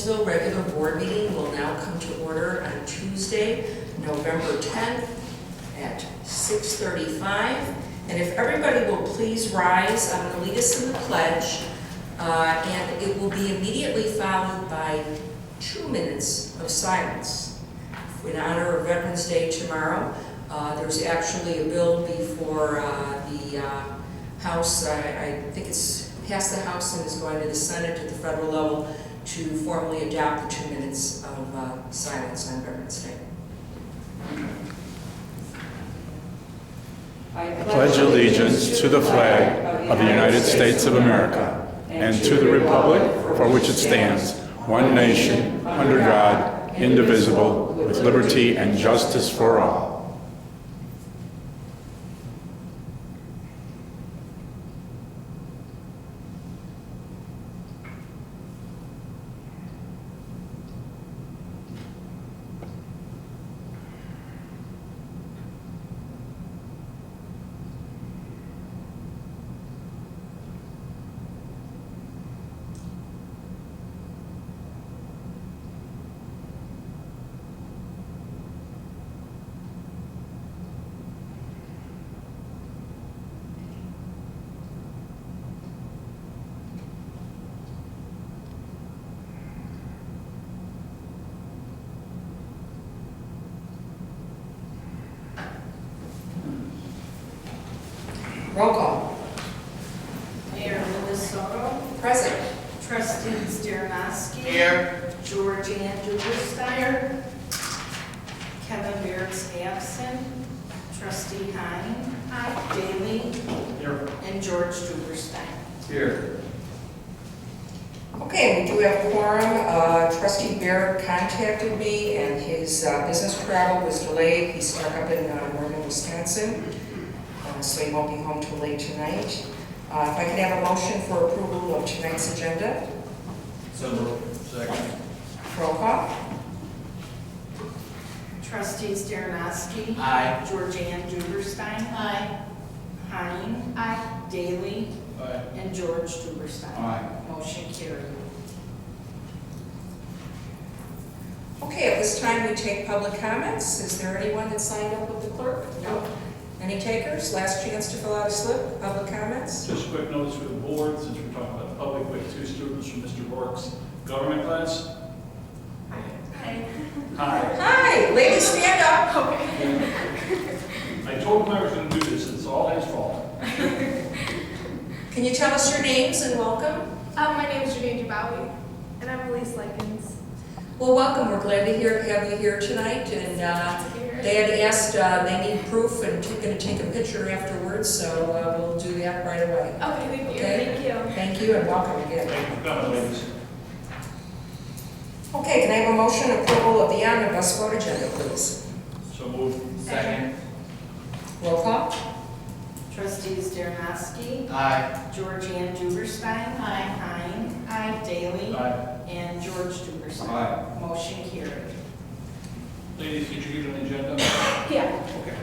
Hainesville regular board meeting will now come to order on Tuesday, November 10th at 6:35. And if everybody will please rise, I'm going to lead us in the pledge, and it will be immediately followed by 2 minutes of silence. In honor of Veterans Day tomorrow, there's actually a bill before the House. I think it's passed the House and is going to the Senate at the federal level to formally adopt the 2 minutes of silence on Veterans Day. I pledge allegiance to the flag of the United States of America and to the republic for which it stands, one nation, under God, indivisible, with liberty and justice for all. Roll call. Mayor Soto. Present. Trustees Dernoski. Here. George Ann Duberstein. Kevin Barrett's absent. Trustee Hine. Daly. Here. And George Duberstein. Here. Okay, we do have quorum. Trustee Barrett contacted me and his business travel was delayed. He's stuck up in northern Wisconsin, so he won't be home till late tonight. If I could have a motion for approval of tonight's agenda. So moved. Second. Roll call. Trustees Dernoski. Aye. George Ann Duberstein. Aye. Hine. Aye. Daly. Aye. And George Duberstein. Aye. Motion carried. Okay, at this time we take public comments. Is there anyone that signed up with the clerk? No. Any takers? Last chance to fill out a slip. Public comments? Just a quick notice for the board, since we're talking about the public, we have 2 students from Mr. Rourke's government class. Hi. Hi. Hi, ladies, stand up. I told him I was going to do this, it's all his fault. Can you tell us your names and welcome? My name is Janine Dubawi, and I'm Elise Likens. Well, welcome. We're glad to have you here tonight. And they had asked, they need proof and going to take a picture afterwards, so we'll do that right away. Okay, thank you. Okay. Thank you. Thank you and welcome again. Thank you for coming, ladies. Okay, can I have a motion approval of the omnibus vote agenda, please? So moved. Second. Roll call. Trustees Dernoski. Aye. George Ann Duberstein. Hine. Daly. Aye. And George Duberstein. Aye. Motion carried. Ladies, did you get an agenda? Yeah. Okay.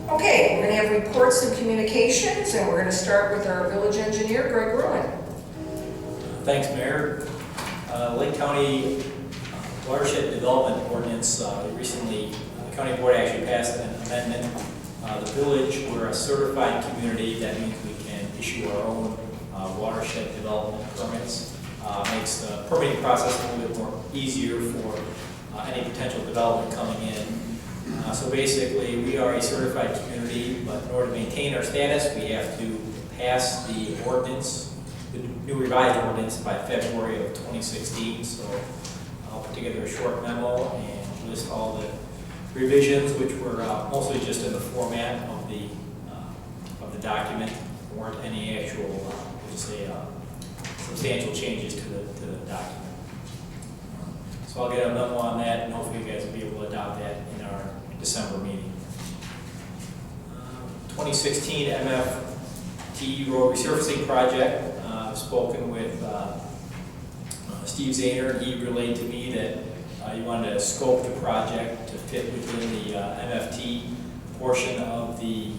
Okay, we're going to have reports and communications, and we're going to start with our village engineer, Greg Ruin. Thanks, Mayor. Lake County Watershed Development Ordinance, recently, the county board actually passed an amendment. The village, we're a certified community. That means we can issue our own watershed development permits. Makes the permitting process a little bit more easier for any potential development coming in. So basically, we are a certified community, but in order to maintain our status, we have to pass the ordinance, the new revised ordinance, by February of 2016. So I'll put together a short memo and list all the revisions, which were mostly just in the format of the document. There weren't any actual, substantial changes to the document. So I'll get a memo on that, and hopefully you guys will be able to adopt that in our December meeting. 2016 MFT road resurfacing project. I've spoken with Steve Zahner, and he relayed to me that he wanted to scope the project to fit within the MFT portion of the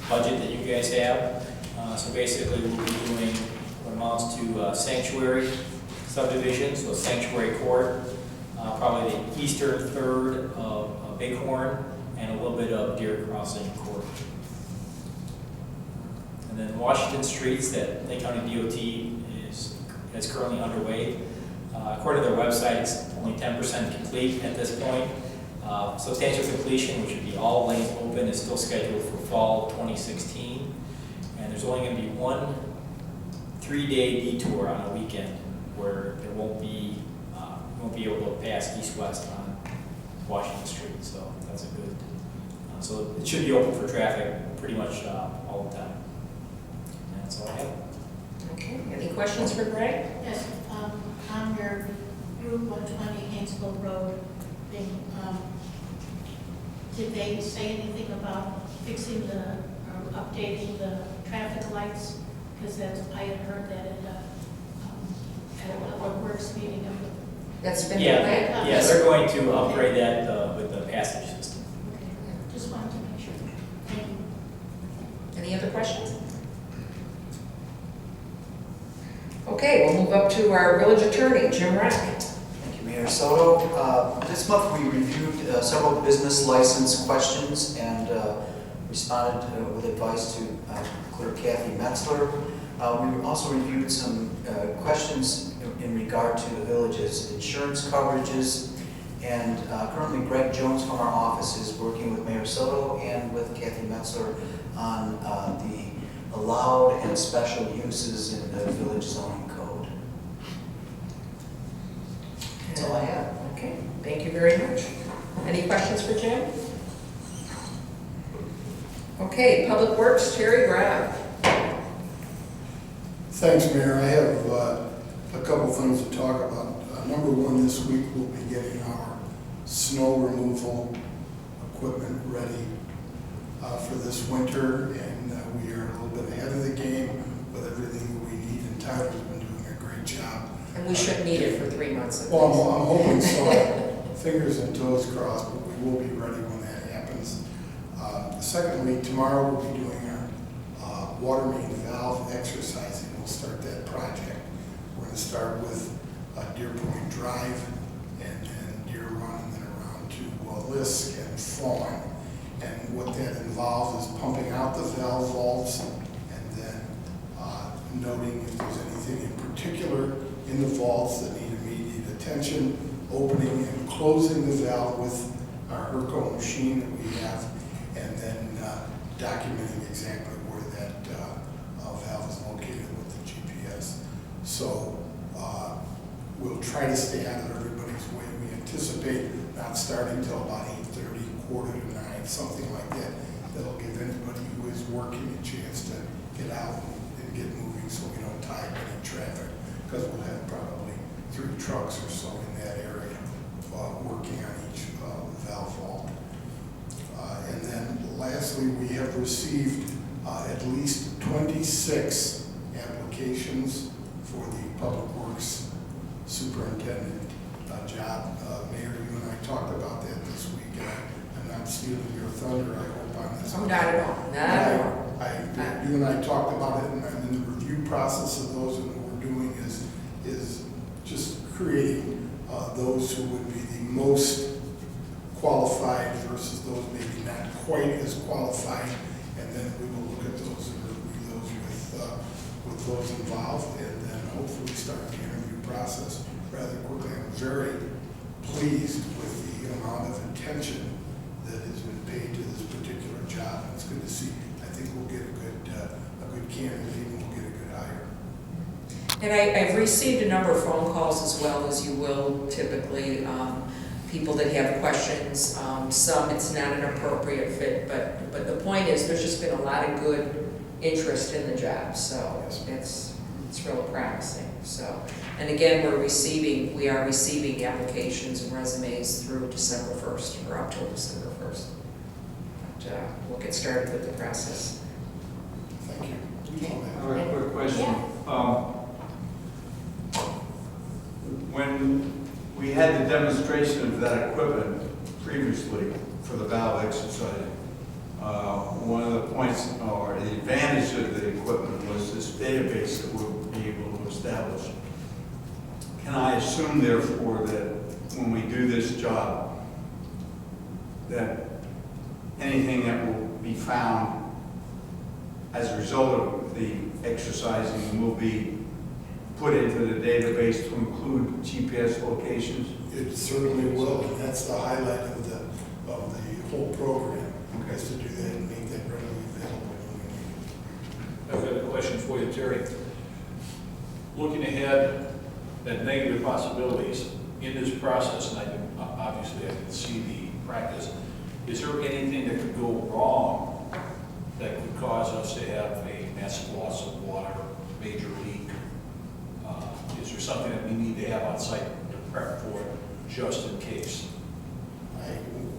budget that you guys have. So basically we'll be doing what amounts to sanctuary subdivision, so sanctuary court, probably the eastern third of Bighorn, and a little bit of Deer Crossing Court. And then Washington Streets that Lake County DOT is currently underway. According to their website, it's only 10% complete at this point. Substantial completion, which would be all lanes open, is still scheduled for fall 2016. And there's only going to be one 3-day detour on a weekend where there won't be, you won't be able to pass east-west on Washington Street. So that's a good, so it should be open for traffic pretty much all the time. And that's all I have. Okay, any questions for Greg? Yes, on your Route 120 Hainesville Road thing, did they say anything about fixing or updating the traffic lights? Because I had heard that at a public works meeting. That's been Yeah, planned. yeah, they're going to upgrade that with the passage system. Okay, just wanted to make sure. Thank you. Any other questions? Okay, we'll move up to our village attorney, Jim Reck. Thank you, Mayor Soto. This month we reviewed several business license questions and responded with advice to Clerk Kathy Metzler. We also reviewed some questions in regard to the village's insurance coverages. And currently Greg Jones from our office is working with Mayor Soto and with Kathy Metzler on the allowed and special uses in the village zoning code. That's all I have. Okay, thank you very much. Any questions for Jim? Okay, Public Works, Terry Graff. Thanks, Mayor. I have a couple things to talk about. Number one, this week we'll be getting our snow removal equipment ready for this winter, and we are a little bit ahead of the game with everything that we need, and Tyler's been doing a great job. And we should need it for 3 months at Well, least. I'm hoping so. Fingers and toes crossed, but we will be ready when that happens. Secondly, tomorrow we'll be doing our water main valve exercising. We'll start that project. We're going to start with Deer Point Drive and then Deer Run and then around to Lisk and Fawn. And what that involves is pumping out the valve vaults and then noting if there's anything in particular in the vaults that need immediate attention, opening and closing the valve with our Herco machine that we have, and then documenting exactly where that valve is located with the GPS. So we'll try to stay out of everybody's way. We anticipate not starting till about 8:30, 8:45, something like that. That'll give anybody who is working a chance to get out and get moving so we don't tie up any traffic, because we'll have probably 3 trucks or so in that area working on each valve vault. And then lastly, we have received at least 26 applications for the Public Works Superintendent job. Mayor, you and I talked about that this week. I'm not stealing your thunder, I hope on this. Oh, not at all, not at all. You and I talked about it, and I'm in the review process of those, and what we're doing is just creating those who would be the most qualified versus those maybe not quite as qualified, and then we will look at those and review those with those involved, and then hopefully start the interview process rather quickly. I'm very pleased with the amount of attention that has been paid to this particular job. It's good to see. I think we'll get a good candidate, and we'll get a good hire. And I've received a number of phone calls as well, as you will typically, people that have questions. Some it's not an appropriate fit, but the point is there's just been a lot of good interest in the job, so it's real promising. So, and again, we are receiving applications and resumes through December 1st or up till December 1st. But we'll get started with the process. Thank you. Okay. I have a quick question. Yeah. When we had the demonstration of that equipment previously for the valve exercise, one of the points or the advantage of the equipment was this database that we'll be able established. Can I assume therefore that when we do this job, that anything that will be found as a result of the exercising will be put into the database to include GPS locations? It certainly will, and that's the highlight of the whole program, is to do that and make that readily available when we need it. I've got a question for you, Terry. Looking ahead at negative possibilities in this process, and obviously I can see the practice, is there anything that could go wrong that could cause us to have a massive loss of water, major leak? Is there something that we need to have on site to prep for just in case?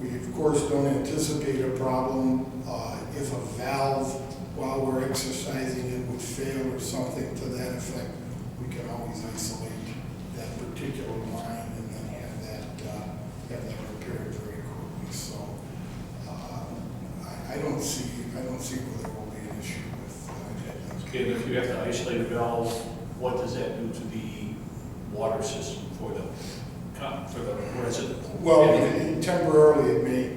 We of course don't anticipate a problem. If a valve while we're exercising it would fail or something to that effect, we can always isolate that particular line and then have that repaired very quickly. So I don't see where there will be an issue with that. Okay, and if you have to isolate a valve, what does that do to the water system for the resident? Well, temporarily it may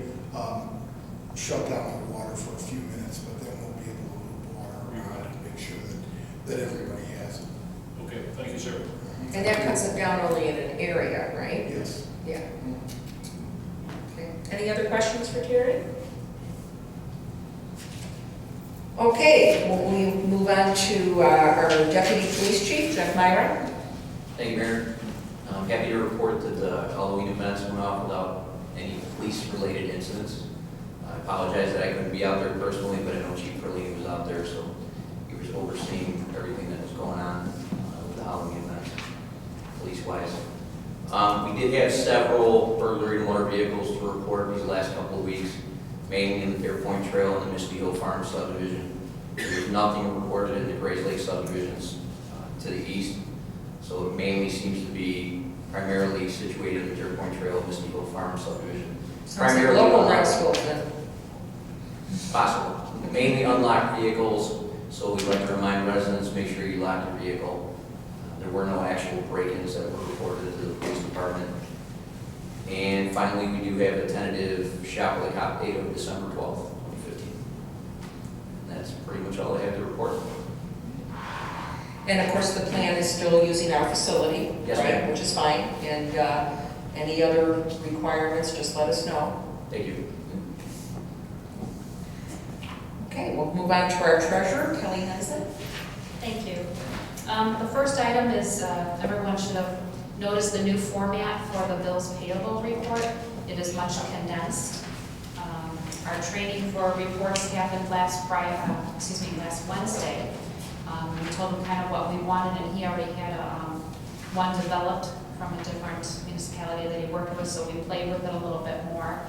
shut down the water for a few minutes, but then we'll be able to move water around and make sure that everybody has it. Okay, thank you, sir. And that cuts it down only in an area, right? Yes. Yeah. Okay. Any other questions for Terry? Okay, well, we move on to our Deputy Police Chief, Jeff Myra. Thank you, Mayor. I'm happy to report that the Halloween events went off without any police-related incidents. I apologize that I couldn't be out there personally, but I know Chief Verlini was out there, so he was overseeing everything that was going on with the Halloween events, police-wise. We did have several burglary motor vehicles to report these last couple of weeks, mainly in the Fair Point Trail and the Misty Hill Farm subdivision. There was nothing reported in the Grays Lake subdivisions to the east. So it mainly seems to be primarily situated in the Fair Point Trail, Misty Hill Farm subdivision. Sounds like local Knoxville then. Possible. Mainly unlocked vehicles, so we'd like to remind residents, make sure you lock your vehicle. There were no actual break-ins that were reported to the police department. And finally, we do have a tentative Shop with a Cop date of December 12th, 2015. And that's pretty much all I have to report. And of course, the plan is still using our facility, Yes, right, ma'am. which is fine. And any other requirements, just let us know. Thank you. Okay, we'll move on to our treasurer, Kelly Hainesville. Thank you. The first item is, everyone should have noticed the new format for the bills payable report. It is much condensed. Our training for reports happened last Wednesday. We told him kind of what we wanted, and he already had one developed from a different municipality that he worked with, so we played with it a little bit more.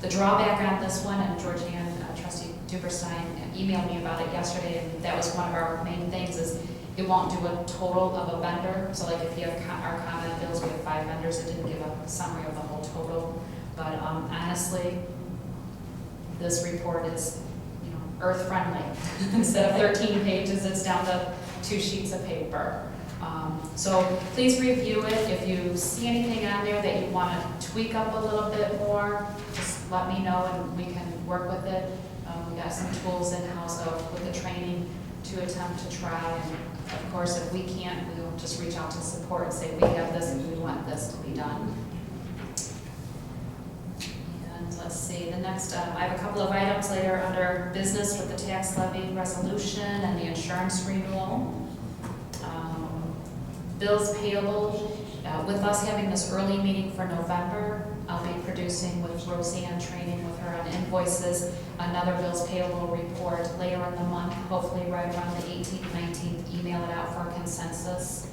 The drawback on this one, and Georgianne, Trustee Duberstein, emailed me about it yesterday, and that was one of our main things, is it won't do a total of a vendor. So like if you have our common bills, we have 5 vendors, it didn't give a summary of the whole total. But honestly, this report is, earth-friendly. Instead of 13 pages, it's down to 2 sheets of paper. So please review it. If you see anything on there that you want to tweak up a little bit more, just let me know and we can work with it. We got some tools in-house with the training to attempt to try. And of course, if we can't, we'll just reach out to support and say, we have this and we want this to be done. Let's see, the next, I have a couple of items later under business with the tax levy resolution and the insurance renewal. Bills payable, with us having this early meeting for November, I'll be producing with Roseanne, training with her on invoices, another bills payable report later in the month, hopefully right around the 18th, 19th, email it out for a consensus.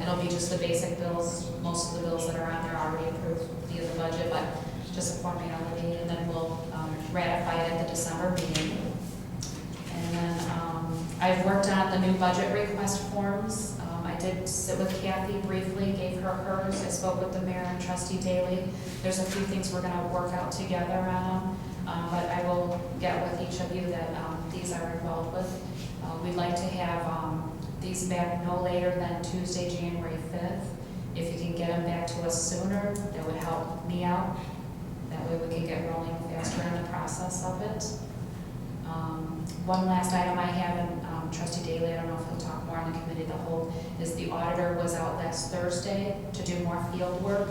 It'll be just the basic bills, most of the bills that are on there are already approved via the budget, but just a formality, and then we'll ratify it at the December meeting. And then I've worked on the new budget request forms. I did sit with Kathy briefly, gave her hers. I spoke with the mayor and Trustee Daly. There's a few things we're going to work out together on them, but I will get with each of you that these are involved with. We'd like to have these back no later than Tuesday, January 5th. If you can get them back to us sooner, that would help me out. That way we can get rolling faster in the process of it. One last item I have, and Trustee Daly, I don't know if he'll talk more on the committee of the whole, is the auditor was out last Thursday to do more field work.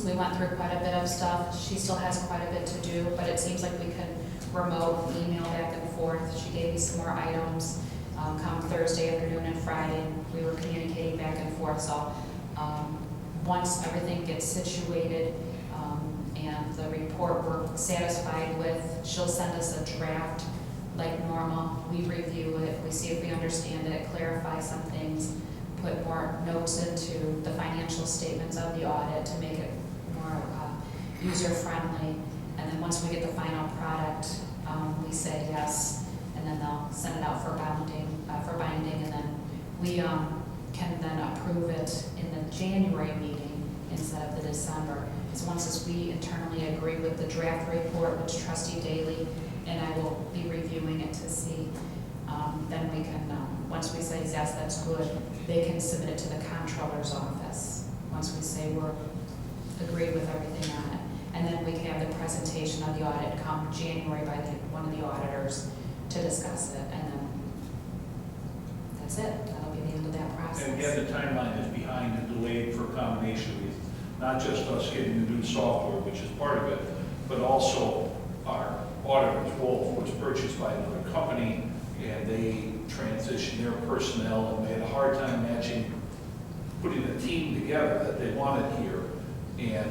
We went through quite a bit of stuff. She still has quite a bit to do, but it seems like we can remote, email back and forth. She gave me some more items come Thursday afternoon and Friday. We were communicating back and forth, so once everything gets situated and the report we're satisfied with, she'll send us a draft like normal. We review it, we see if we understand it, clarify some things, put more notes into the financial statements of the audit to make it more user-friendly. And then once we get the final product, we say yes, and then they'll send it out for binding, and then we can then approve it in the January meeting instead of the December. Because once we internally agree with the draft report, which Trustee Daly and I will be reviewing it to see, then we can, once we say yes, that's good, they can submit it to the comptroller's office. Once we say we're agreed with everything on it. And then we can have the presentation of the audit come January by one of the auditors to discuss it. And then that's it. That'll be the end of that process. And again, the timeline is behind and delayed for a combination with not just us getting the new software, which is part of it, but also our auditor's Wolf was purchased by another company, and they transitioned their personnel, and they had a hard time matching, putting a team together that they wanted here, and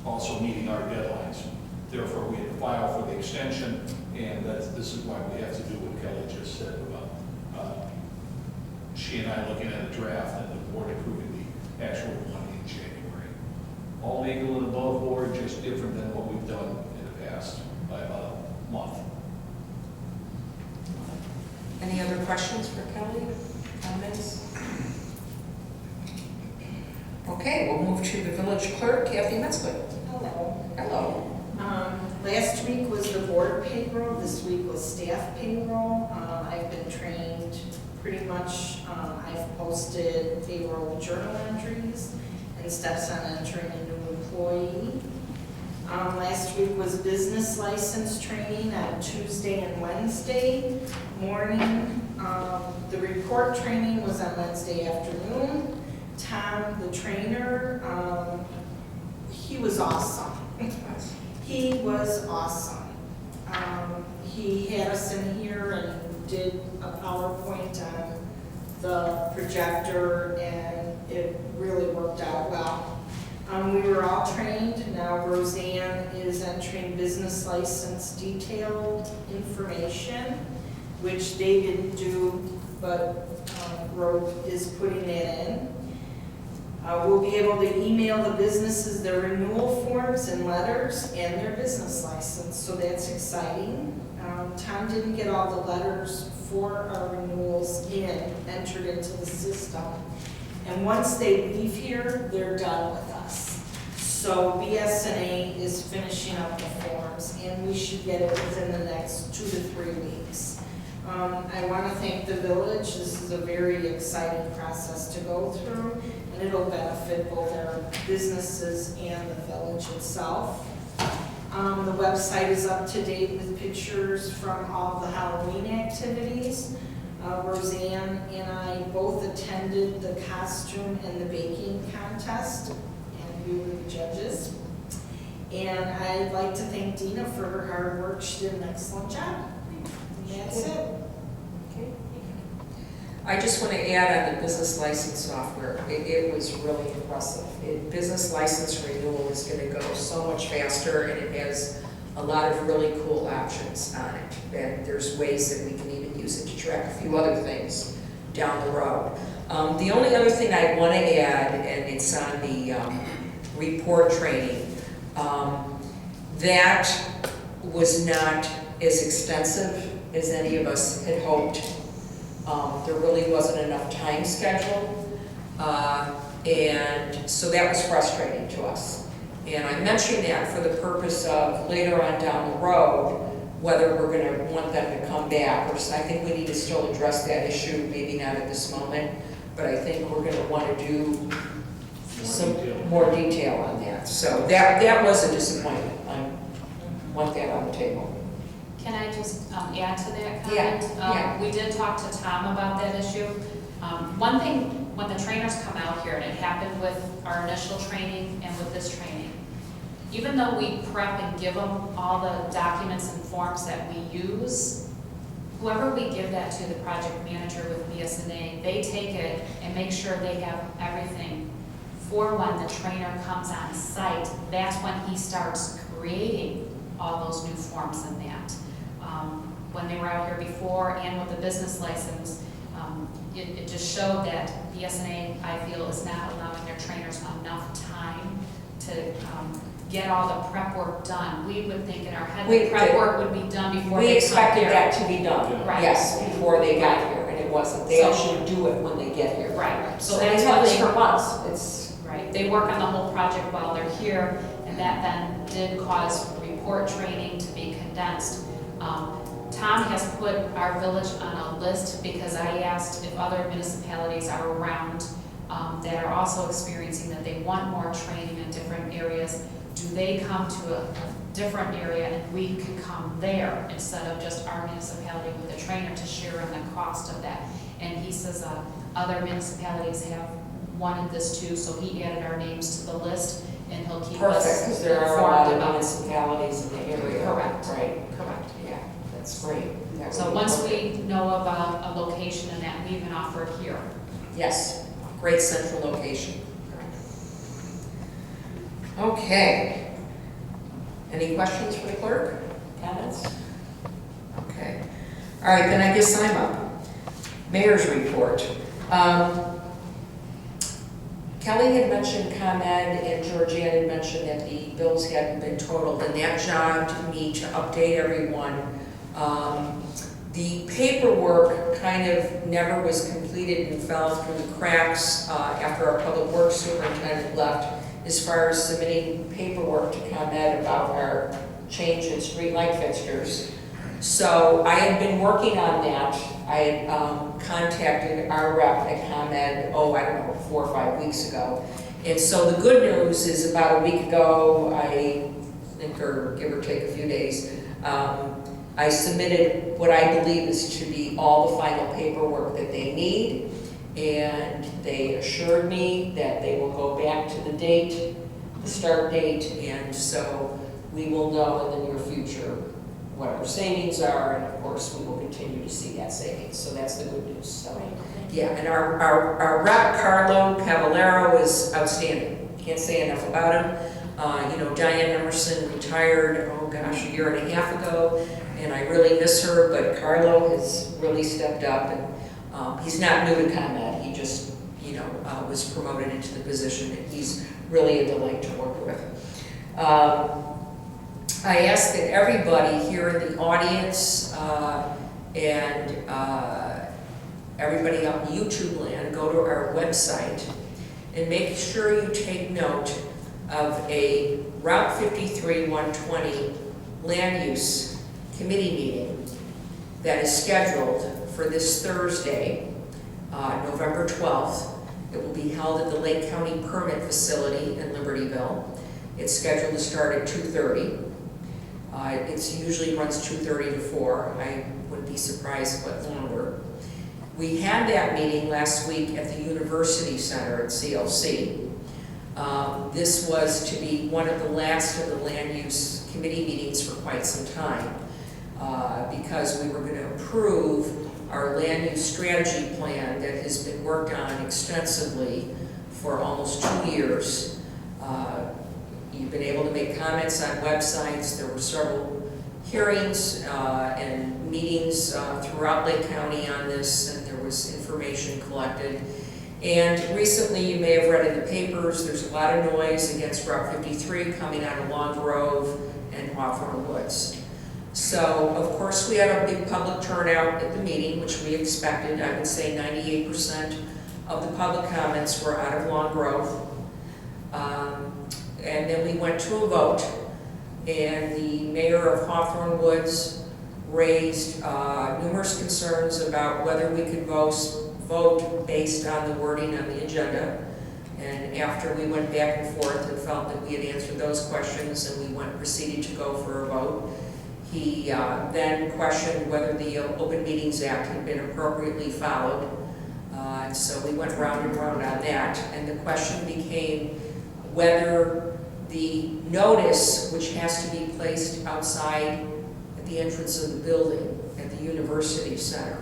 also meeting our deadlines. Therefore, we had to file for the extension, and this is why we have to do what Kelly just said about she and I looking at a draft and the board approving the actual one in January. All legal and above board, just different than what we've done in the past by about a month. Any other questions for Kelly? Comments? Okay, we'll move to the village clerk, Kathy Metzler. Hello. Hello. Last week was the board payroll, this week was staff payroll. I've been trained pretty much, I've posted payroll journal entries and steps on entering a new employee. Last week was business license training on Tuesday and Wednesday morning. The report training was on Wednesday afternoon. Tom, the trainer, he was awesome. He was awesome. He had us in here and did a PowerPoint on the projector, and it really worked out well. We were all trained. Now Roseanne is entering business license detailed information, which they didn't do, but Rose is putting that in. We'll be able to email the businesses their renewal forms and letters and their business license, so that's exciting. Tom didn't get all the letters for our renewals entered into the system. And once they leave here, they're done with us. So BSNA is finishing up the forms, and we should get it within the next 2 to 3 weeks. I want to thank the village. This is a very exciting process to go through, and it'll benefit both our businesses and the village itself. The website is up to date with pictures from all the Halloween activities. Roseanne and I both attended the costume and the baking contest, and we were the judges. And I'd like to thank Dina for her hard work. She did an excellent job. And that's it. Okay. I just want to add on the business license software. It was really impressive. Business license renewal is going to go so much faster, and it has a lot of really cool options on it. And there's ways that we can even use it to track a few other things down the road. The only other thing I want to add, and it's on the report training, that was not as extensive as any of us had hoped. There really wasn't enough time scheduled, and so that was frustrating to us. And I mention that for the purpose of later on down the road, whether we're gonna want them to come back, or I think we need to still address that issue, maybe not at this moment, but I think we're gonna wanna do some more detail on that. So that was a disappointment. I want that on the table. Can I just add to that comment? Yeah. We did talk to Tom about that issue. One thing, when the trainers come out here, and it happened with our initial training and with this training, even though we prep and give them all the documents and forms that we use, whoever we give that to, the project manager with BSNA, they take it and make sure they have everything for when the trainer comes on site. That's when he starts creating all those new forms and that. When they were out here before and with the business license, it just showed that BSNA, I feel, is not allowing their trainers enough time to get all the prep work done. We would think in our head the prep work would be done before We they come expected here. that to be done, Right. yes, before they got here, and it wasn't. They So- actually do it when they get here. Right. So they have this for months. It's, Right, they work on the whole project while they're here, and that then did cause report training to be condensed. Tom has put our village on a list because I asked if other municipalities are around that are also experiencing that they want more training in different areas. Do they come to a different area and we can come there instead of just our municipality with a trainer to share in the cost of that? And he says other municipalities have wanted this too, so he added our names to the list and he'll keep perfect, us because there are a lot informed of about. municipalities in the area. Correct. Right, Correct. yeah, that's great. That would So be once perfect. we know about a location and that, we even offer it here. Yes, great central location. Okay. Any questions for the clerk? Comments? Okay. All right, then I guess I'm up. Mayor's report. Kelly had mentioned ComEd and Georgianne had mentioned that the bills hadn't been totaled, and that jogged me to update everyone. The paperwork kind of never was completed and fell through the cracks after our public works superintendent left, as far as submitting paperwork to ComEd about our change in street light fixtures. So I had been working on that. I had contacted our rep at ComEd, I don't know, 4 or 5 weeks ago. And so the good news is about a week ago, I think, or give or take a few days, I submitted what I believe is to be all the final paperwork that they need. And they assured me that they will go back to the date, the start date, and so we will know in the near future what our savings are, and of course, we will continue to see that savings, so that's the good news. So, yeah, and our rep, Carlo Cavallero, is outstanding. Can't say enough about him. Diane Emerson retired, a year and a half ago, and I really miss her, but Carlo has really stepped up, and he's not new to ComEd. He just, was promoted into the position, and he's really a delight to work with. I ask that everybody here in the audience and everybody on YouTube land go to our website and make sure you take note of a Route 53 120 land use committee meeting that is scheduled for this Thursday, November 12th. It will be held at the Lake County Permit Facility in Libertyville. It's scheduled to start at 2:30. It usually runs 2:30 to 4. I wouldn't be surprised if it went longer. We had that meeting last week at the University Center at CLC. This was to be one of the last of the land use committee meetings for quite some time because we were going to approve our land use strategy plan that has been worked on extensively for almost 2 years. You've been able to make comments on websites. There were several hearings and meetings throughout Lake County on this, and there was information collected. And recently, you may have read in the papers, there's a lot of noise against Route 53 coming out of Long Grove and Hawthorne Woods. So, of course, we had a big public turnout at the meeting, which we expected. I would say 98% of the public comments were out of Long Grove. And then we went to a vote, and the mayor of Hawthorne Woods raised numerous concerns about whether we could vote based on the wording on the agenda. And after we went back and forth and felt that we had answered those questions and we proceeded to go for a vote, he then questioned whether the Open Meetings Act had been appropriately followed. So we went round and round on that, and the question became whether the notice, which has to be placed outside at the entrance of the building at the University Center,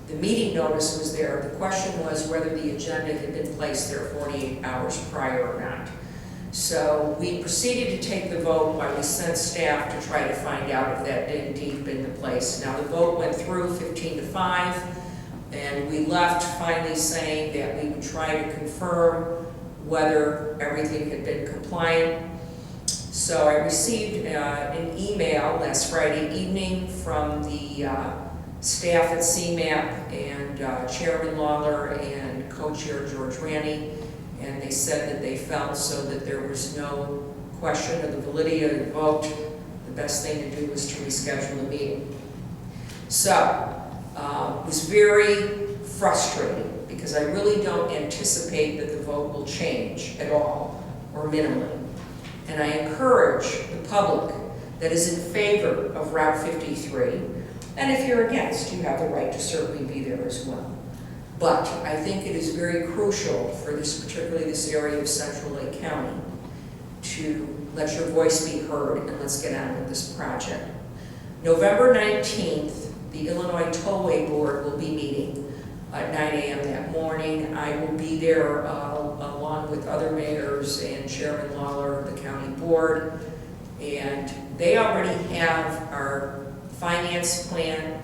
the meeting notice was there. The question was whether the agenda had been placed there 48 hours prior or not. So we proceeded to take the vote while we sent staff to try to find out if that had indeed been the place. Now the vote went through 15-5, and we left finally saying that we would try to confirm whether everything had been compliant. So I received an email last Friday evening from the staff at CMAP and Chairman Lawler and Co-Chair George Ranney, and they said that they felt so that there was no question of the validity of the vote, the best thing to do was to reschedule the meeting. So it was very frustrating because I really don't anticipate that the vote will change at all or minimally. And I encourage the public that is in favor of Route 53, and if you're against, you have the right to certainly be there as well. But I think it is very crucial for this, particularly this area of Central Lake County, to let your voice be heard and let's get on with this project. November 19th, the Illinois Tollway Board will be meeting at 9 a.m. that morning. I will be there along with other mayors and Chairman Lawler of the county board. And they already have our finance plan.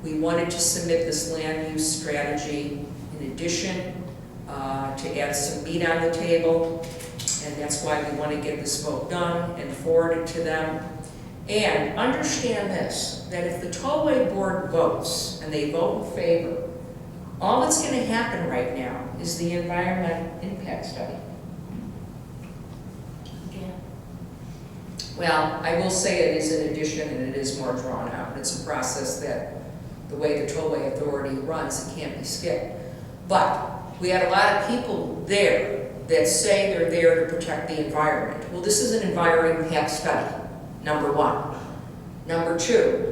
We wanted to submit this land use strategy in addition to add some meat on the table. And that's why we want to get this vote done and forward it to them. And understand this, that if the Tollway Board votes and they vote in favor, all that's going to happen right now is the environmental impact study. Again. Well, I will say it is an addition and it is more drawn out. It's a process that the way the Tollway Authority runs, it can't be skipped. But we had a lot of people there that say they're there to protect the environment. Well, this is an environmental impact study. Number one. Number two,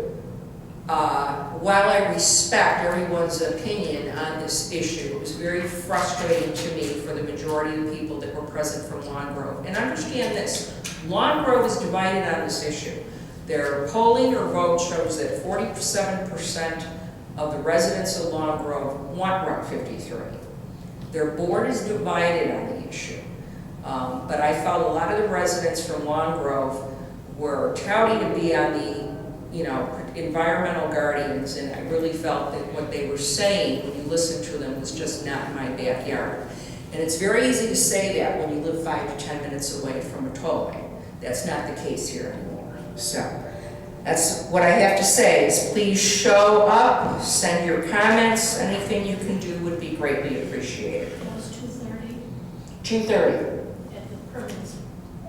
while I respect everyone's opinion on this issue, it was very frustrating to me for the majority of the people that were present from Lawn Grove. And understand this, Lawn Grove is divided on this issue. Their polling or vote shows that 47% of the residents of Lawn Grove want Route 53. Their board is divided on the issue. But I felt a lot of the residents from Lawn Grove were touting to be on the, environmental guardians, and I really felt that what they were saying, when you listen to them, was just not in my backyard. And it's very easy to say that when you live 5 to 10 minutes away from a tollway. That's not the case here anymore. So that's what I have to say is please show up, send your comments, anything you can do would be greatly appreciated. That was 2:30 2:30. at the permits.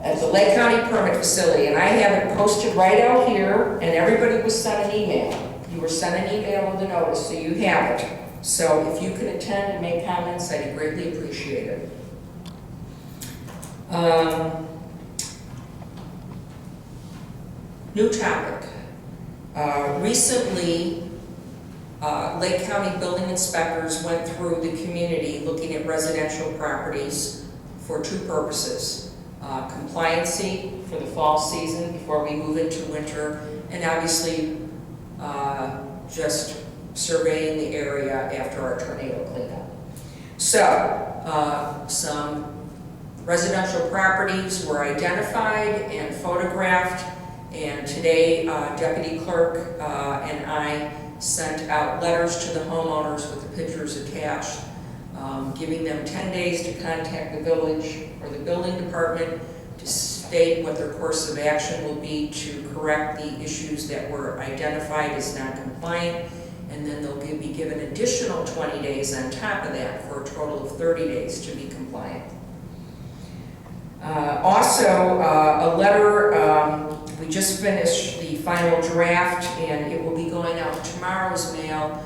At the Lake County Permit Facility, and I have it posted right out here, and everybody was sent an email. You were sent an email with a notice, so you have it. So if you can attend and make comments, I'd greatly appreciate it. New topic. Recently, Lake County building inspectors went through the community looking at residential properties for two purposes. Compliancy for the fall season before we move into winter, and obviously just surveying the area after our tornado cleanup. So, some residential properties were identified and photographed, and today Deputy Clerk and I sent out letters to the homeowners with the pictures attached, giving them 10 days to contact the village or the building department to state what their course of action will be to correct the issues that were identified as non-compliant, and then they'll be given additional 20 days on top of that for a total of 30 days to be compliant. Also, a letter, we just finished the final draft, and it will be going out tomorrow's mail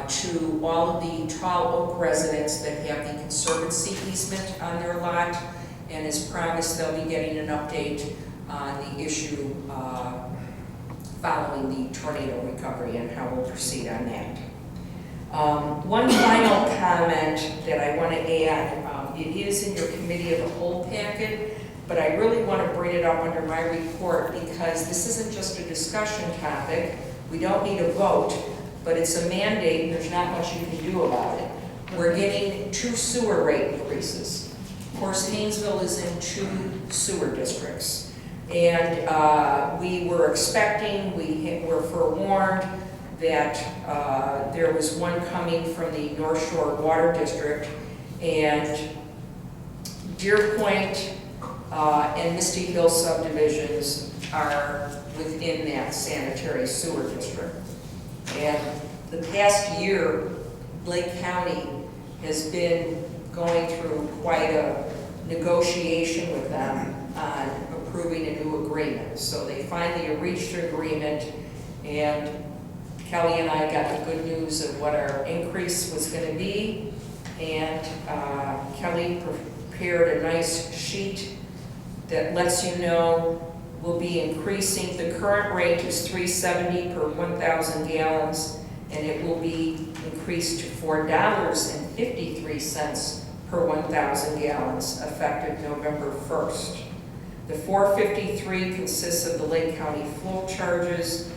to all of the Tall Oak residents that have the Conservancy easement on their lot. And as promised, they'll be getting an update on the issue following the tornado recovery and how we'll proceed on that. One final comment that I want to add, it is in your committee of the whole packet, but I really want to bring it up under my report because this isn't just a discussion topic. We don't need a vote, but it's a mandate and there's not much you can do about it. We're getting 2 sewer rate increases. Of course, Hainesville is in 2 sewer districts. And we were expecting, we were forewarned that there was one coming from the North Shore Water District, and Deer Point and Misty Hill subdivisions are within that sanitary sewer district. And the past year, Lake County has been going through quite a negotiation with them on approving a new agreement. So they finally reached an agreement, and Kelly and I got the good news of what our increase was going to be, and Kelly prepared a nice sheet that lets you know we'll be increasing. The current rate is $3.70 per 1,000 gallons, and it will be increased to $4.53 per 1,000 gallons effective November 1st. The $4.53 consists of the Lake County flow charges,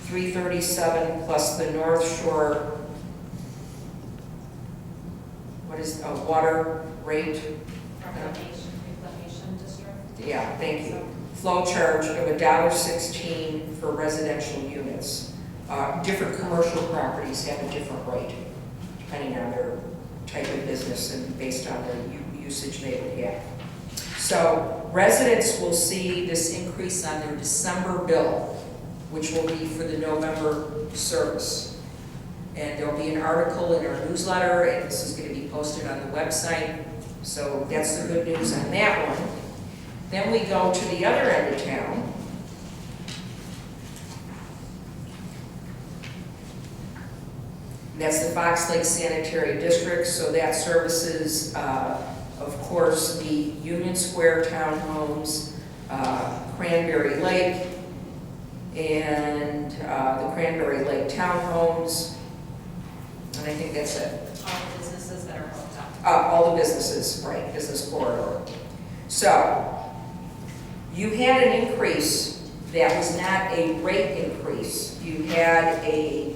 $3.37 plus the North Shore, what is a water rate? Reclamation district. Yeah, thank you. Flow charge of $1.16 for residential units. Different commercial properties have a different rate, depending on their type of business and based on the usage they would have. So residents will see this increase on their December bill, which will be for the November service. And there'll be an article in our newsletter, and this is going to be posted on the website. So that's the good news on that one. Then we go to the other end of town. That's the Fox Lake Sanitary District, so that services, of course, the Union Square townhomes, Cranberry Lake, and the Cranberry Lake townhomes, and I think that's it. All the businesses that are hooked up. All the businesses, right, business corridor. So, you had an increase that was not a rate increase. You had a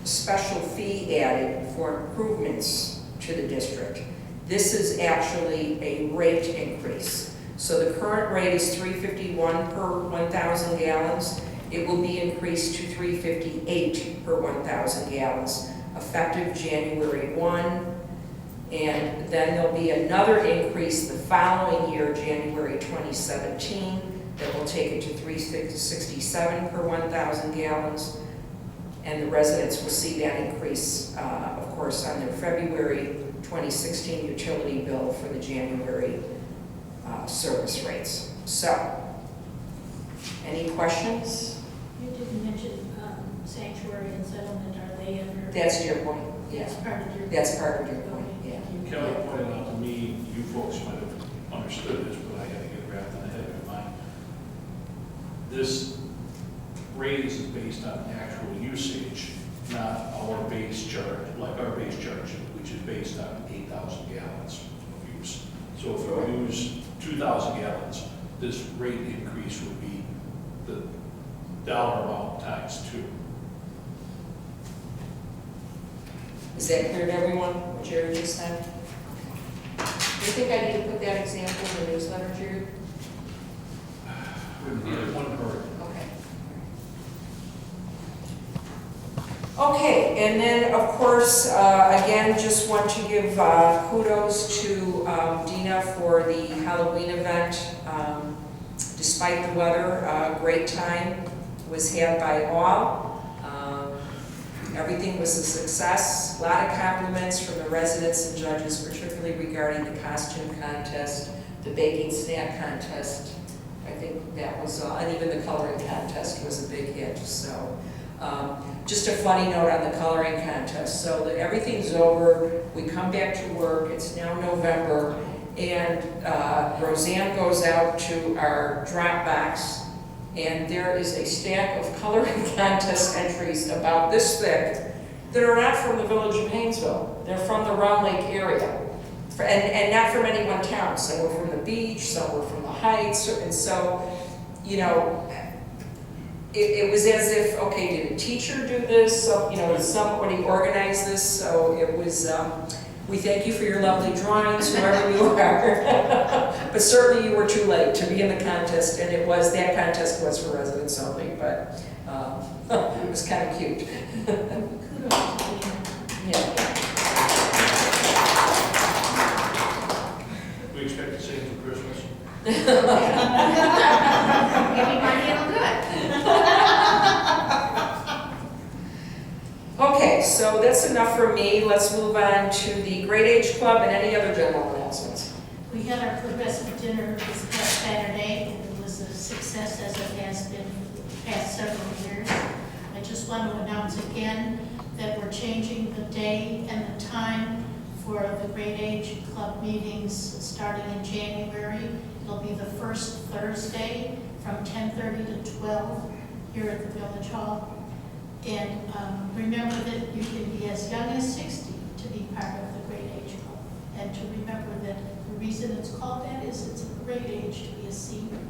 special fee added for improvements to the district. This is actually a rate increase. So the current rate is $3.51 per 1,000 gallons. It will be increased to $3.58 per 1,000 gallons, effective January 1. And then there'll be another increase the following year, January 2017, that will take it to $3.67 per 1,000 gallons. And the residents will see that increase, of course, on their February 2016 utility bill for the January service rates. So, any questions? You didn't mention sanctuary and settlement, are they under? That's your point, That's yeah. part of your. That's part of your point, Okay, yeah. thank you. Kelly pointed out to me, you folks might have understood this, but I got to get wrapped in the head of mine. This raise is based on actual usage, not our base charge, like our base charge, which is based on 8,000 gallons of use. So if we use 2,000 gallons, this rate increase would be the dollar amount times 2. Is that clear to everyone, what Jerry just said? Do you think I need to put that example in the newsletter, Jerry? One per. Okay. Okay, and then, of course, again, just want to give kudos to Dina for the Halloween event. Despite the weather, a great time was had by all. Everything was a success. A lot of compliments from the residents and judges, particularly regarding the costume contest, the baking snack contest, I think that was, and even the coloring contest was a big hit, so. Just a funny note on the coloring contest, so that everything's over, we come back to work, it's now November, and Roseanne goes out to our Dropbox, and there is a stack of coloring contest entries about this thick that are not from the village of Hainesville. They're from the Round Lake area, and not from any one town. Some were from the beach, some were from the Heights, and so, you know, it was as if, okay, did a teacher do this? So, you know, did somebody organize this? So it was, we thank you for your lovely drawings, whoever you are. But certainly you were too late to be in the contest, and it was, that contest was for residents only, but it was kind of cute. Yeah. We expect the same for Christmas. Give me money, it'll do it. Okay, so that's enough for me. Let's move on to the Great Age Club and any other general announcements. We had our progressive dinner this past Saturday, and it was a success as it has been for the past several years. I just want to announce again that we're changing the day and the time for the Great Age Club meetings starting in January. It'll be the first Thursday from 10:30 to 12 here at the Village Hall. And remember that you can be as young as 60 to be part of the Great Age Club. And to remember that the reason it's called that is it's a great age to be a senior.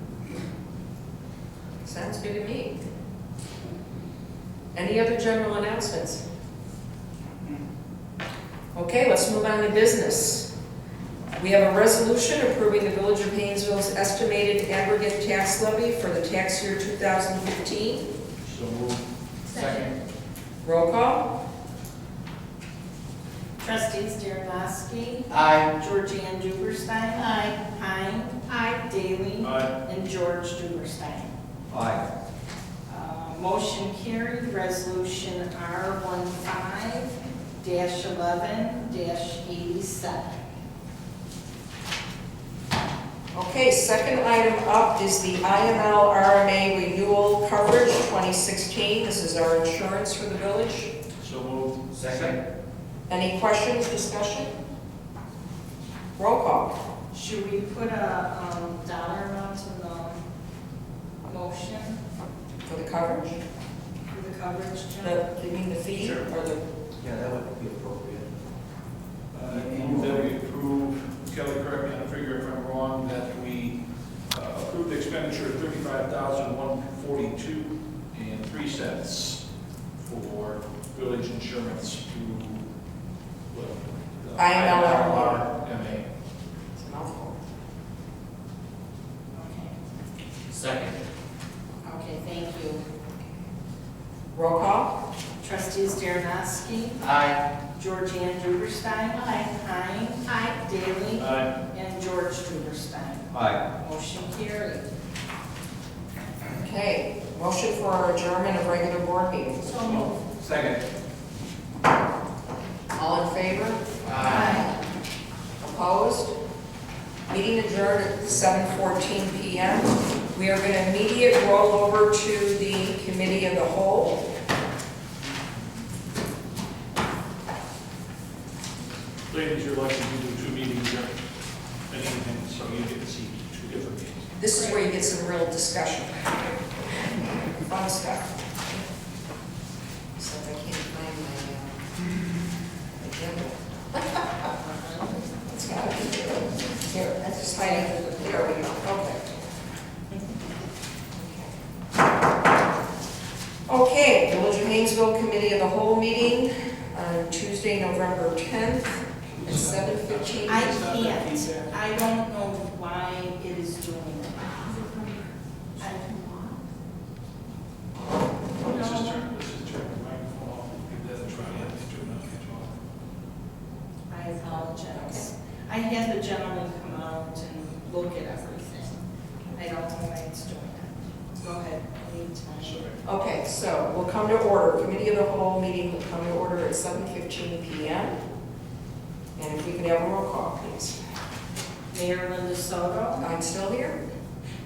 Sounds good to me. Any other general announcements? Okay, let's move on to business. We have a resolution approving the Village of Hainesville's estimated aggregate tax levy for the tax year 2015. So moved. Second. Roll call. Trustees Dernoski. Aye. Georgianne Duberstein. Aye. Hein. Aye. Daly. Aye. And George Duberstein. Aye. Motion carried, resolution R15-11-87. Okay, second item up is the IML RMA renewal coverage 2016. This is our insurance for the village. So moved. Second. Any questions, discussion? Roll call. Should we put a dollar amount in the motion For the coverage? for the coverage, Jim? You mean the fee Sure. or the? Yeah, that would be appropriate. Move that we approve, Kelly, correct me on the figure if I'm wrong, that we approve the expenditure of $35,142.03 for village insurance to IML. IML. It's a mouthful. Okay. Second. Okay, thank you. Roll call. Trustees Dernoski. Aye. Georgianne Duberstein. Aye. Hein. Aye. Daly. Aye. And George Duberstein. Aye. Motion carried. Okay, motion for our adjournment of regular board meetings. So moved. Second. All in favor? Aye. Opposed? Meeting adjourned at 7:14 p.m. We are going to immediately roll over to the committee of the whole. Ladies, you're likely to do 2 meetings here, and so you get to see 2 different meetings. This is where you get some real discussion. Fun stuff. Except I can't find my agenda. It's got to be here. That's just hiding. There we go. Okay. Okay, Village of Hainesville Committee of the Whole meeting on Tuesday, November 10th at 7:15. I can't. I don't know why it is doing that. Let's just turn the microphone off, give that a try, yeah, let's turn it off. I apologize. I had the gentleman come out and look at everything. I don't know why it's doing that. Go ahead, anytime. Sorry. Okay, so we'll come to order. Committee of the Whole meeting will come to order at 7:15 p.m. And if we could have a roll call, please. Mayor Linda Soto, I'm still here?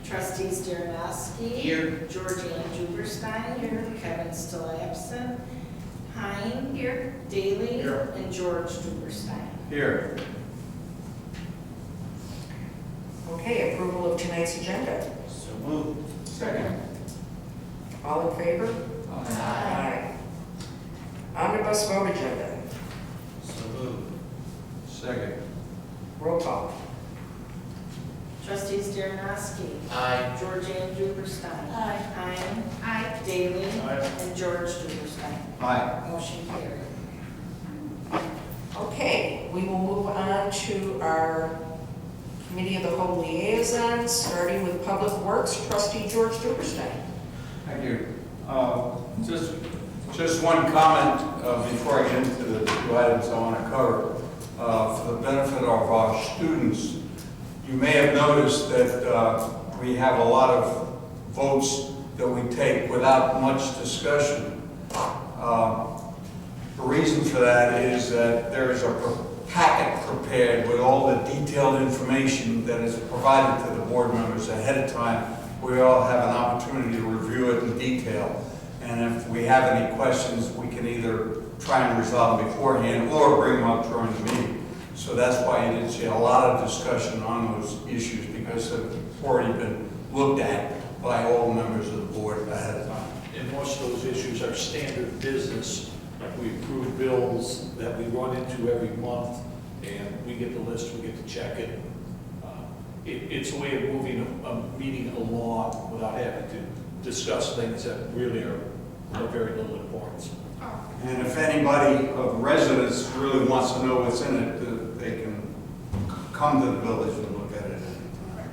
Trustees Darrenowski. Here. Georgianne Duberstein. Here. Kevin still absent. Hein. Here. Daley. Here. And George Duberstein. Here. Okay, approval of tonight's agenda. So moved. Second. All in favor? Aye. Omnibus vote agenda. So moved. Second. Roll call. Trustees Darrenowski. Aye. Georgianne Duberstein. Aye. Hein. Aye. Daley. Aye. And George Duberstein. Aye. Motion carried. Okay, we will move on to our Committee of the Whole liaisons, starting with Public Works, Trustee George Duberstein. Thank you. Just one comment before I get into the two items I want to cover. For the benefit of our students, you may have noticed that we have a lot of votes that we take without much discussion. The reason for that is that there is a packet prepared with all the detailed information that is provided to the board members ahead of time. We all have an opportunity to review it in detail. And if we have any questions, we can either try and resolve them beforehand or bring them up during the meeting. So that's why you didn't see a lot of discussion on those issues, because they've already been looked at by all members of the board ahead of time. And most of those issues are standard business. We approve bills that we run into every month, and we get the list, we get to check it. It's a way of moving a meeting along without having to discuss things that really are of very little importance. And if anybody of residents really wants to know what's in it, they can come to the village and look at it anytime.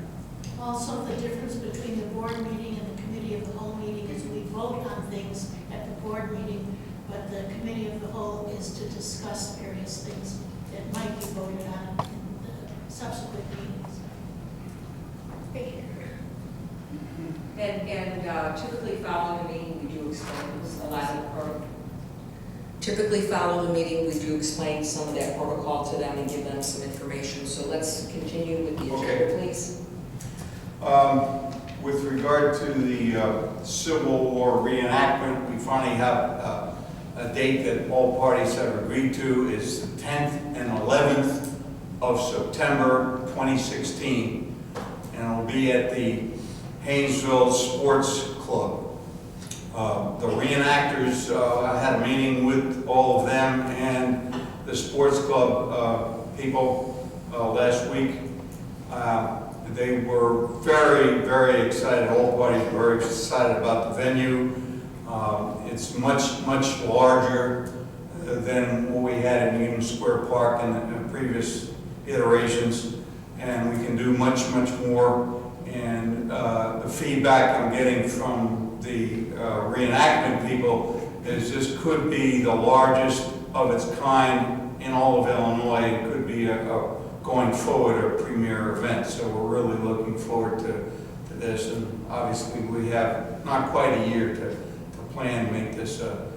Also, the difference between the board meeting and the committee of the whole meeting is we vote on things at the board meeting, but the committee of the whole is to discuss various things that might be voted on in the subsequent meetings. And typically following the meeting, we do explain a lot of the protocol. Typically follow the meeting, we do explain some of that protocol to them and give them some information. So let's continue with the agenda, please. With regard to the Civil War reenactment, we finally have a date that all parties have agreed to. It's the 10th and 11th of September 2016, and it'll be at the Hainesville Sports Club. The reenactors, I had a meeting with all of them and the sports club people last week. They were very, very excited. All parties were very excited about the venue. It's much, much larger than what we had in Union Square Park in the previous iterations, and we can do much, much more. And the feedback I'm getting from the reenactment people is this could be the largest of its kind in all of Illinois. It could be going forward a premier event. So we're really looking forward to this. And obviously we have not quite a year to plan to make this a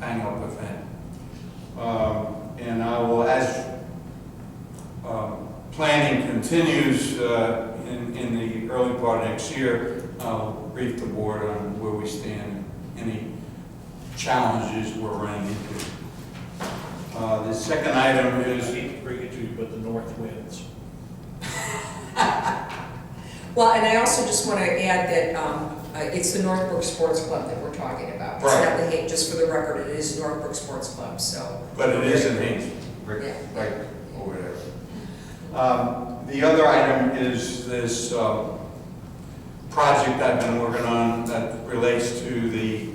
bang-up event. And I will, as planning continues in the early part of next year, I'll brief the board on where we stand, any challenges we're running into. The second item I is, hate to bring it to you, but the north winds. Well, and I also just want to add that it's the Northbrook Sports Club that we're talking about. It's Right. not the Haines, just for the record, it is Northbrook Sports Club, so. but it is in Hainesville, right, Yeah. right over there. The other item is this project I've been working on that relates to the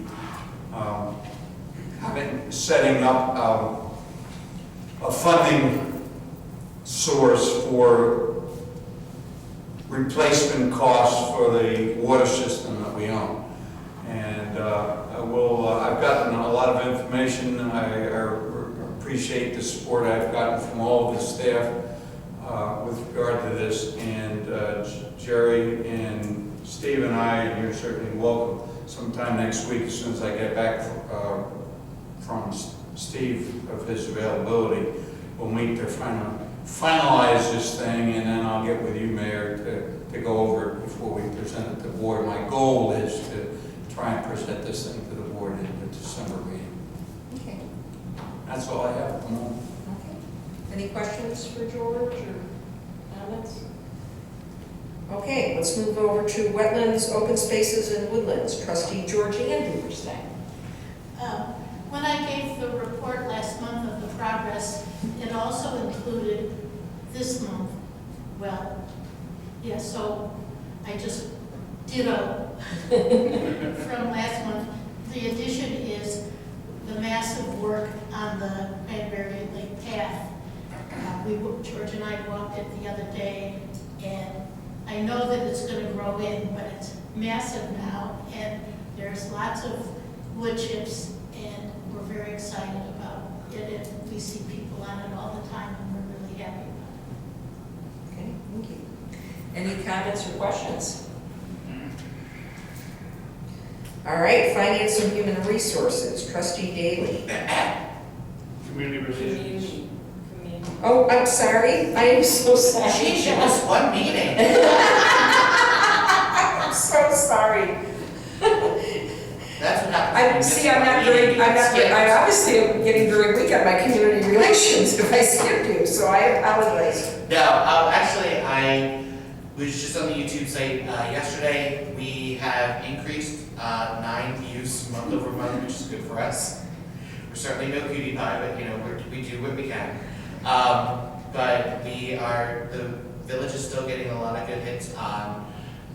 setting up a funding source for replacement costs for the water system that we own. And I've gotten a lot of information. I appreciate the support I've gotten from all of the staff with regard to this. And Jerry and Steve and I, and you're certainly welcome sometime next week as soon as I get back from Steve of his availability. We'll meet to finalize this thing, and then I'll get with you, Mayor, to go over it before we present it to the board. My goal is to try and present this thing to the board in the December meeting. Okay. That's all I have. Okay. Any questions for George or comments? Okay, let's move over to wetlands, open spaces, and woodlands. Trustee Georgianne Duberstein. When I gave the report last month of the progress, it also included this month. Well, yeah, so I just ditto from last month. The addition is the massive work on the Cranberry Lake Path. George and I walked it the other day, and I know that it's going to grow in, but it's massive now, and there's lots of wood chips, and we're very excited about it, and we see people on it all the time, and we're really happy about Okay, thank you. Any comments or questions? All right, finance and human resources. Trustee Daly. Community relations. Oh, I'm sorry. I am so sorry. Geez, you missed one meeting. I'm so sorry. That's what happens. I obviously am getting very weak at my community relations if I skipped you, so I apologize. No, actually, I was just on the YouTube site yesterday. We have increased 9 views month over month, which is good for us. We're certainly no cutie pie, but we do what we can. But the village is still getting a lot of good hits on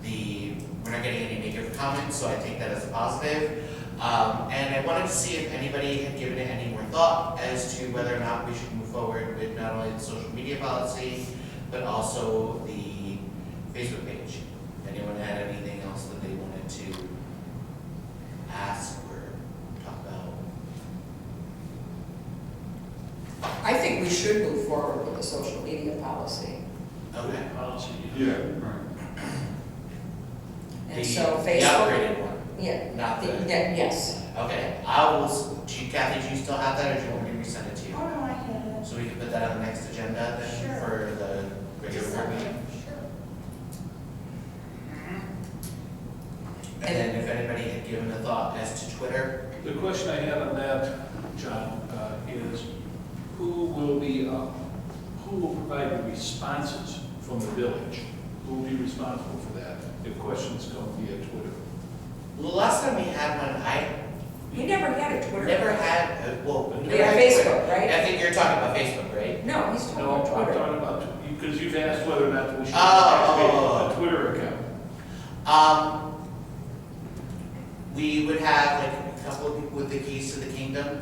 we're not getting any negative comments, so I take that as a positive. And I wanted to see if anybody had given it any more thought as to whether or not we should move forward with not only the social media policy, but also the Facebook page. If anyone had anything else that they wanted to ask or talk about. I think we should move forward with the social media policy. Okay. Policy. Yeah, right. And so The Facebook. upgraded one. Yeah. Not the. Yes. Okay, Kathy, do you still have that, or do you want me to resend it to you? Oh, no, I had it. So we can put that on the next agenda then Sure. for the regular board meeting? Sure. And then if anybody had given a thought as to Twitter, The question I had on that, John, is who will provide the responses from the village? Who will be responsible for that if questions come via Twitter? well, the last time we had one, We never had a Twitter. never had, we We never had had Facebook, Twitter. right? I think you're talking about Facebook, right? No, he's talking No, I'm about Twitter. talking about, because you've asked whether or not we should Oh. activate a Twitter account. We would have like a couple of people with the keys to the kingdom,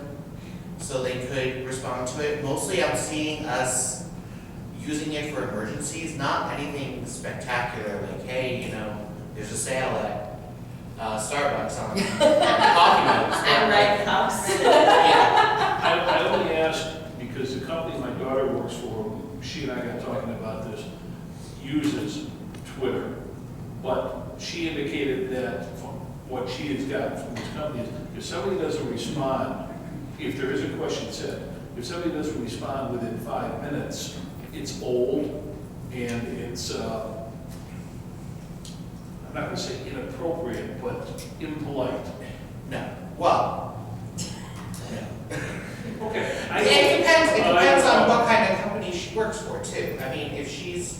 so they could respond to it. Mostly I'm seeing us using it for emergencies, not anything spectacular, like, hey, there's a sale at Starbucks on coffee mugs. And red cups. Yeah. I only asked because the company my daughter works for, she and I got talking about this, uses Twitter. But she indicated that from what she has gotten from this company is, if somebody doesn't respond, if there is a question said, if somebody doesn't respond within 5 minutes, it's old and it's, I'm not gonna say inappropriate, but impolite. No, well, Okay. it depends on what kind of company she works for too. I mean, if she's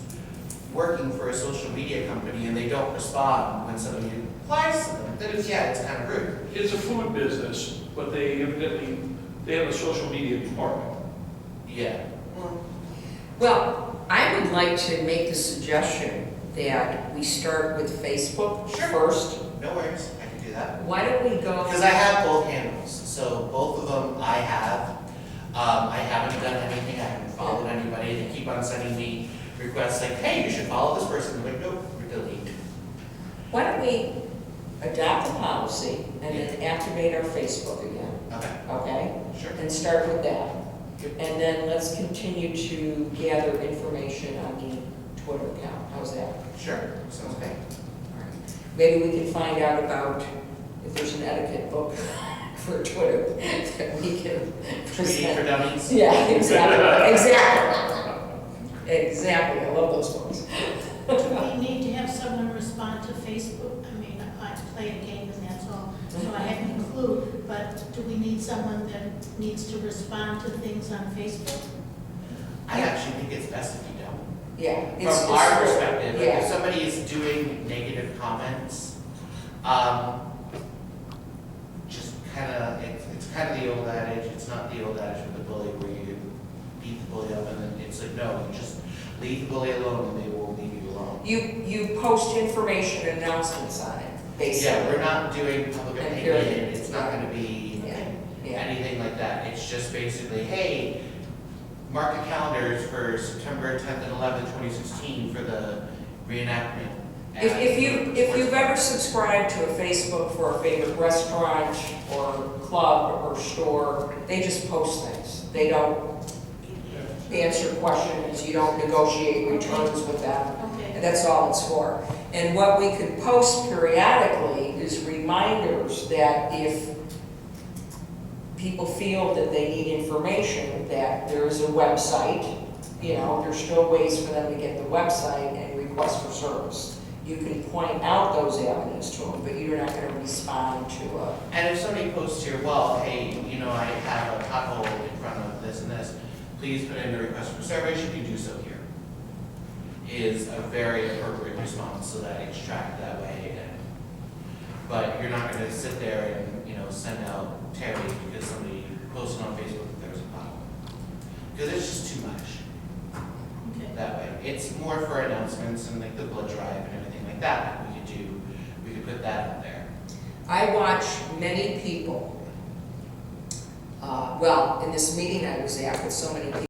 working for a social media company and they don't respond when somebody applies to them, then it's kind of rude. It's a food business, but they evidently, they have a social media department. Yeah. Well, I would like to make the suggestion that we start with Facebook Sure. first. No worries, I can do that. Why don't we go? Because I have both handles, so both of them I have. I haven't done anything, I haven't followed anybody. They keep on sending me requests like, hey, you should follow this person. I'm like, nope, delete. Why don't we adopt the policy and then activate our Facebook again, Okay, okay? sure. And start with that. And then let's continue to gather information on the Twitter account. How's that? Sure, sounds great. All right. Maybe we can find out about if there's an etiquette book for Twitter that we can Tweeting for present. dummies. Yeah, exactly, exactly. Exactly, I love those books. Do we need to have someone respond to Facebook? I mean, I play a game and that's all, so I have no clue, but do we need someone that needs to respond to things on Facebook? I actually think it's best if you don't. Yeah. From our perspective, like if Yeah. somebody is doing negative comments, just kind of, it's kind of the old adage, it's not the old adage with the bully where you beat the bully up and then it's like, no, you just leave the bully alone and they will leave you alone. You post information and announcements on it, basically. Yeah, we're not doing public And opinion, period. it's not gonna be Yeah. anything like that. It's just basically, hey, mark the calendars for September 10th and 11th, 2016 for the reenactment. If you've ever subscribed to a Facebook for a favorite restaurant or club or store, they just post things. They don't answer questions, you don't negotiate returns with them. Okay. And that's all it's for. And what we could post periodically is reminders that if people feel that they need information, that there is a website, you know, there's still ways for them to get the website and request for service. You can point out those avenues to them, but you're not going to respond to a... And if somebody posts here, well, hey, you know, I have a pothole in front of this and this, please put in a request for service, you can do so here. Is a very appropriate response so that it's tracked that way. But you're not going to sit there and, you know, send out Terry because somebody posted on Facebook that there's a pothole. Because it's just too much Okay. that way. It's more for announcements and like the blood drive and everything like that we could put that out there. I watch many people, well, in this meeting I was at with so many people,